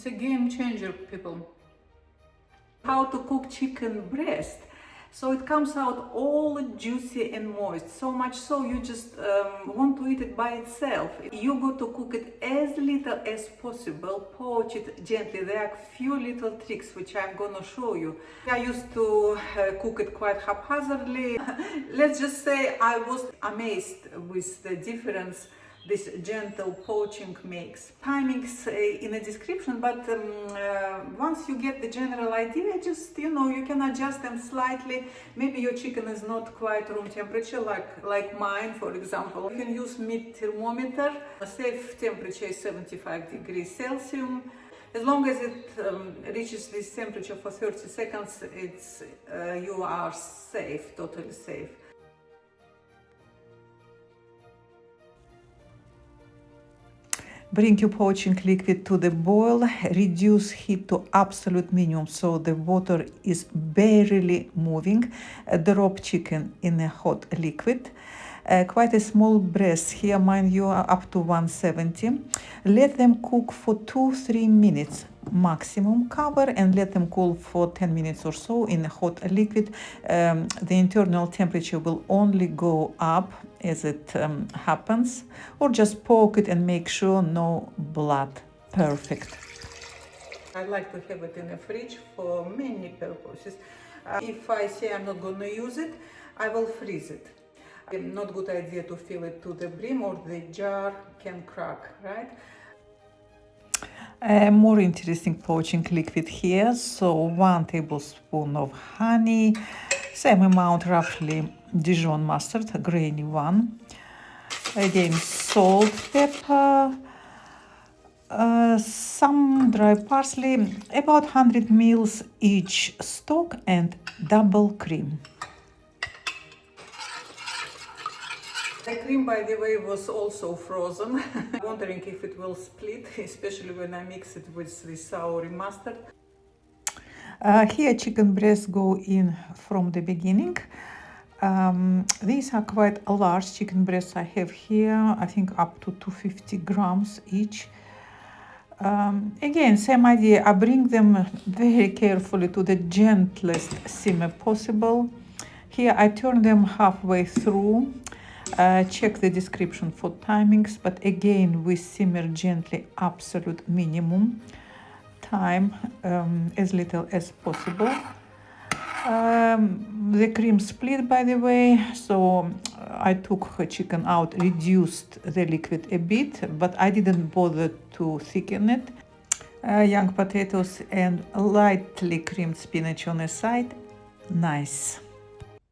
It's a game changer, people. How to cook chicken breast. So it comes out all juicy and moist, so much so you just want to eat it by itself. You got to cook it as little as possible, poach it gently. There are few little tricks which I'm gonna show you. I used to cook it quite haphazardly. Let's just say I was amazed with the difference this gentle poaching makes. Timings in the description, but once you get the general idea, just, you can adjust them slightly. Maybe your chicken is not quite room temperature like mine, for example. You can use meat thermometer. A safe temperature is 75 degrees Celsius. As long as it reaches this temperature for 30 seconds, you are safe, totally safe. Bring your poaching liquid to the boil, reduce heat to absolute minimum so the water is barely moving. Drop chicken in a hot liquid. Quite a small breast here, mind you, up to 170. Let them cook for 2-3 minutes maximum. Cover and let them cool for 10 minutes or so in a hot liquid. The internal temperature will only go up as it happens, or just poke it and make sure no blood. Perfect. I like to have it in the fridge for many purposes. If I say I'm not going to use it, I will freeze it. Not good idea to fill it to the brim or the jar can crack, right? More interesting poaching liquid here. So 1 tablespoon of honey, same amount roughly Dijon mustard, a grainy one. Again, salt, pepper, some dry parsley, about 100 mils each stock, and double cream. The cream, by the way, was also frozen. Wondering if it will split, especially when I mix it with the sour mustard. Here chicken breasts go in from the beginning. These are quite large chicken breasts I have here, I think up to 250 grams each. Again, same idea, I bring them very carefully to the gentlest simmer possible. Here I turn them halfway through. Check the description for timings, but again we simmer gently, absolute minimum time, as little as possible. The cream split, by the way, so I took her chicken out, reduced the liquid a bit, but I didn't bother to thicken it. Young potatoes and lightly creamed spinach on the side. Nice.